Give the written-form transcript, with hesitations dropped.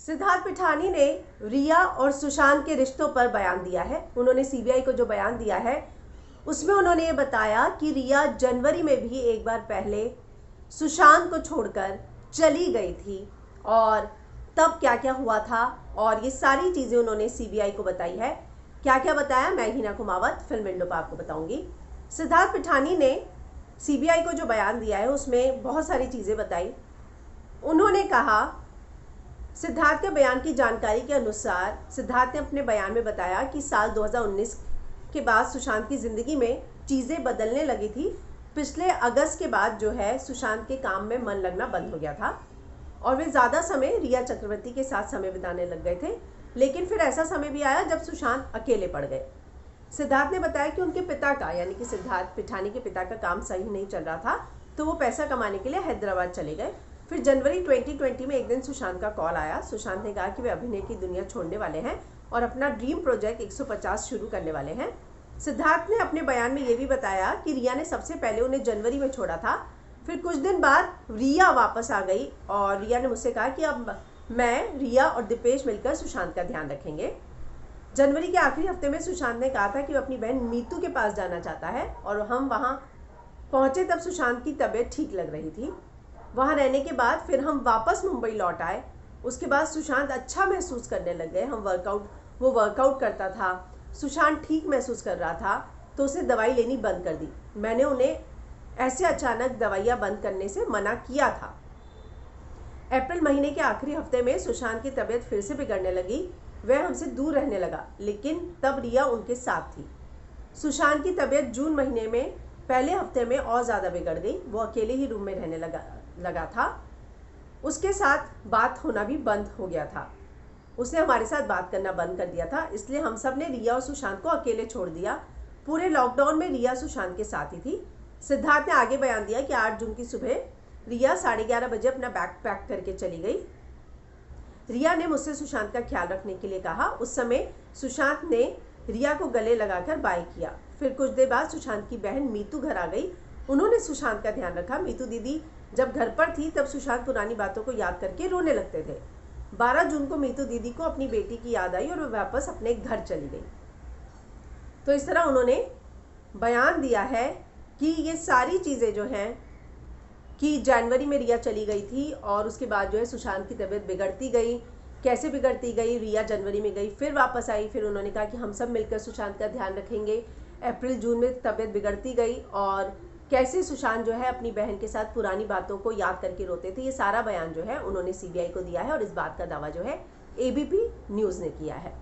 सिद्धार्थ पिठानी ने रिया और सुशांत के रिश्तों पर बयान दिया है। उन्होंने सीबीआई को जो बयान दिया है उसमें उन्होंने ये बताया कि रिया जनवरी में भी एक बार पहले सुशांत को छोड़कर चली गई थी और तब क्या क्या हुआ था, और ये सारी चीज़ें उन्होंने सीबीआई को बताई है। क्या क्या बताया, मैं हिना कुमावत फिल्म विंडो पर आपको बताऊंगी। सिद्धार्थ पिठानी ने सीबीआई को जो बयान दिया है उसमें बहुत सारी चीज़ें बताई। उन्होंने कहा, सिद्धार्थ के बयान की जानकारी के अनुसार सिद्धार्थ ने अपने बयान में बताया कि साल 2019 के बाद सुशांत की ज़िंदगी में चीज़ें बदलने लगी थी। पिछले अगस्त के बाद जो है सुशांत के काम में मन लगना बंद हो गया था और वे ज़्यादा समय रिया चक्रवर्ती के साथ समय बिताने लग गए थे। लेकिन फिर ऐसा समय भी आया जब सुशांत अकेले पड़ गए। सिद्धार्थ ने बताया कि उनके पिता का, यानी कि सिद्धार्थ पिठानी के पिता का काम सही नहीं चल रहा था, तो वो पैसा कमाने के लिए हैदराबाद चले गए। फिर जनवरी 2020 में एक दिन सुशांत का कॉल आया। सुशांत ने कहा कि वे अभिनय की दुनिया छोड़ने वाले हैं और अपना ड्रीम प्रोजेक्ट 150 शुरू करने वाले हैं। सिद्धार्थ ने अपने बयान में ये भी बताया कि रिया ने सबसे पहले उन्हें जनवरी में छोड़ा था। फिर कुछ दिन बाद रिया वापस आ गई और रिया ने मुझसे कहा कि अब मैं, रिया और दीपेश मिलकर सुशांत का ध्यान रखेंगे। जनवरी के आखिरी हफ्ते में सुशांत ने कहा था कि वह अपनी बहन मीतू के पास जाना चाहता है और हम वहाँ पहुँचे तब सुशांत की तबीयत ठीक लग रही थी। वहाँ रहने के बाद फिर हम वापस मुंबई लौट आए। उसके बाद सुशांत अच्छा महसूस करने लग गए। वो वर्कआउट करता था। सुशांत ठीक महसूस कर रहा था तो उसने दवाई लेनी बंद कर दी। मैंने उन्हें ऐसे अचानक दवाइयाँ बंद करने से मना किया था। अप्रैल महीने के आखिरी हफ्ते में सुशांत की तबीयत फिर से बिगड़ने लगी। वह हमसे दूर रहने लगा, लेकिन तब रिया उनके साथ थी। सुशांत की तबीयत जून महीने में पहले हफ्ते में और ज़्यादा बिगड़ गई। वो अकेले ही रूम में रहने लगा था। उसके साथ बात होना भी बंद हो गया था। उसने हमारे साथ बात करना बंद कर दिया था। इसलिए हम सब ने रिया और सुशांत को अकेले छोड़ दिया। पूरे लॉकडाउन में रिया सुशांत के साथ ही थी। सिद्धार्थ ने आगे बयान दिया कि 8 जून की सुबह रिया 11:30 बजे अपना बैग पैक करके चली गई। रिया ने मुझसे सुशांत का ख्याल रखने के लिए कहा। उस समय सुशांत ने रिया को गले लगाकर बाय किया। फिर कुछ देर बाद सुशांत की बहन मीतू घर आ गई। उन्होंने सुशांत का ध्यान रखा। मीतू दीदी जब घर पर थी तब सुशांत पुरानी बातों को याद करके रोने लगते थे। 12 जून को मीतू दीदी को अपनी बेटी की याद आई और वह वापस अपने घर चली गई। तो इस तरह उन्होंने बयान दिया है कि ये सारी चीज़ें जो हैं कि जनवरी में रिया चली गई थी और उसके बाद जो है सुशांत की तबीयत बिगड़ती गई। कैसे बिगड़ती गई, रिया जनवरी में गई, फिर वापस आई, फिर उन्होंने कहा कि हम सब मिलकर सुशांत का ध्यान रखेंगे। अप्रैल जून में तबीयत बिगड़ती गई और कैसे सुशांत जो है अपनी बहन के साथ पुरानी बातों को याद करके रोते थे। ये सारा बयान जो है उन्होंने सीबीआई को दिया है और इस बात का दावा जो है एबीपी न्यूज़ ने किया है।